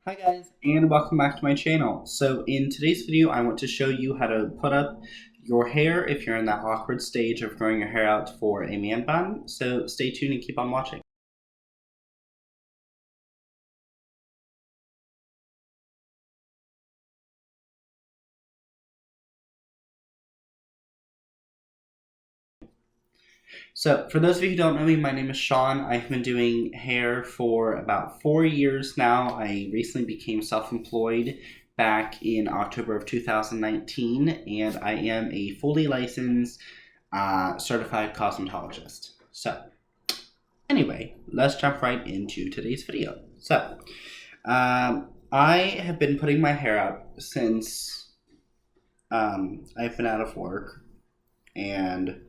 Hi guys, and welcome back to my channel. So in today's video, I want to show you how to put up your hair if you're in that awkward stage of growing your hair out for a man bun. So stay tuned and keep on watching. So for those of you who don't know me, my name is Sean. I've been doing hair for about 4 years now. I recently became self-employed back in October of 2019, and I am a fully licensed certified cosmetologist. So anyway, let's jump right into today's video. So I have been putting my hair up since I've been out of work, and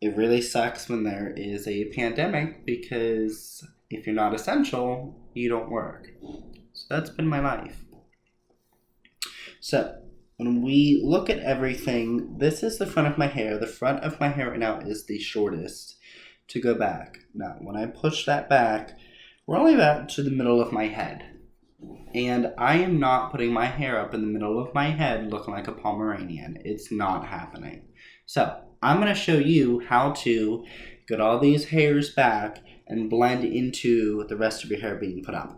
it really sucks when there is a pandemic because if you're not essential, you don't work. So that's been my life. So when we look at everything, this is the front of my hair. The front of my hair right now is the shortest to go back. Now, when I push that back, we're only about to the middle of my head. And I am not putting my hair up in the middle of my head looking like a Pomeranian. It's not happening. So I'm going to show you how to get all these hairs back and blend into the rest of your hair being put up.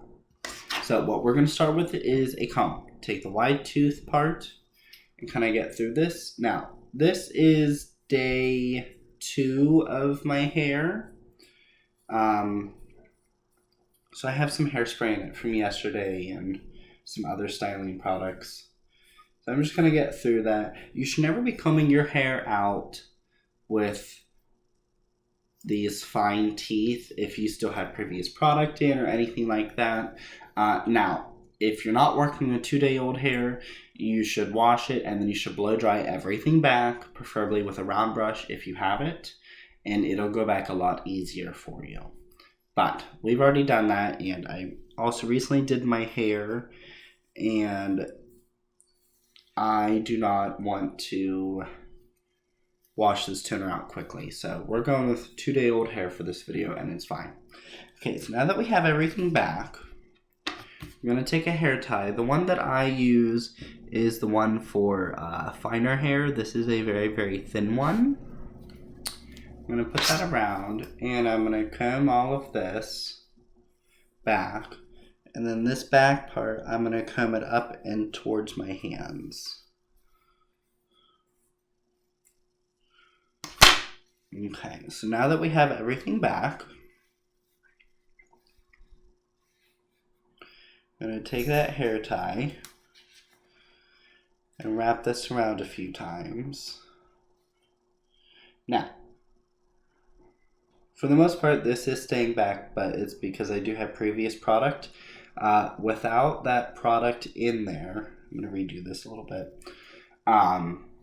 So what we're going to start with is a comb. Take the wide tooth part and kind of get through this. Now, this is day 2 of my hair. So I have some hairspray in it from yesterday and some other styling products. So I'm just going to get through that. You should never be combing your hair out with these fine teeth if you still have previous product in or anything like that. Now, if you're not working with 2-day-old hair, you should wash it and then you should blow dry everything back, preferably with a round brush if you have it, and it'll go back a lot easier for you. But we've already done that, and I also recently did my hair, and I do not want to wash this toner out quickly. So we're going with 2-day-old hair for this video, and it's fine. Okay, so now that we have everything back, I'm going to take a hair tie. The one that I use is the one for finer hair. This is a very, very thin one. I'm going to put that around, and I'm going to comb all of this back. And then this back part, I'm going to comb it up and towards my hands. Okay, so now that we have everything back, I'm going to take that hair tie and wrap this around a few times. Now, for the most part, this is staying back, but it's because I do have previous product. Without that product in there, I'm going to redo this a little bit.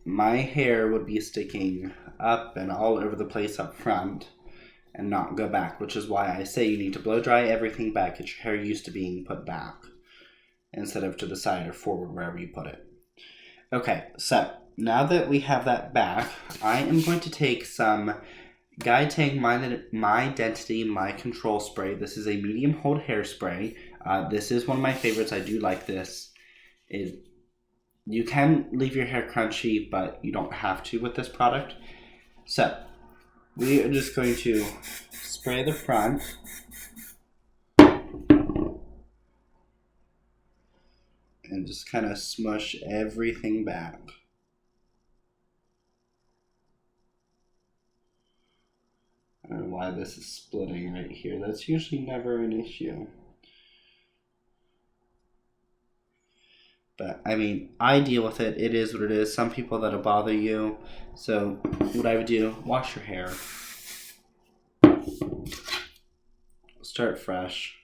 My hair would be sticking up and all over the place up front and not go back, which is why I say you need to blow dry everything back. Get your hair used to being put back instead of to the side or forward, wherever you put it. Okay, so now that we have that back, I am going to take some Guy Tang My Density My Control Spray. This is a medium hold hairspray. This is one of my favorites. I do like this. You can leave your hair crunchy, but you don't have to with this product. So we are just going to spray the front. And just kind of smush everything back. I don't know why this is splitting right here. That's usually never an issue. But, I mean, I deal with it. It is what it is. Some people that'll bother you. So, what I would do, wash your hair. Start fresh.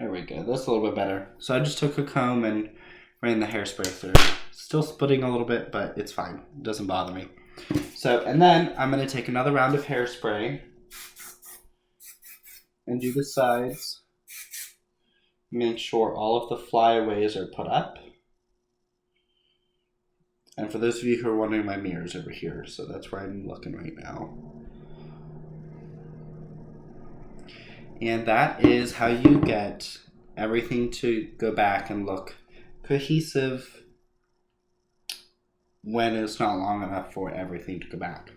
There we go. That's a little bit better. So I just took a comb and ran the hairspray through. Still splitting a little bit, but it's fine. It doesn't bother me. So, and then I'm going to take another round of hairspray and do the sides. Make sure all of the flyaways are put up. And for those of you who are wondering, my mirror's over here, so that's where I'm looking right now. And that is how you get everything to go back and look cohesive when it's not long enough for everything to go back.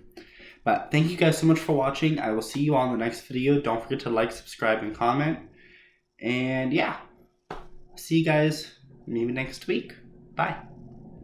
But thank you guys so much for watching. I will see you on the next video. Don't forget to like, subscribe, and comment. And yeah, see you guys maybe next week. Bye.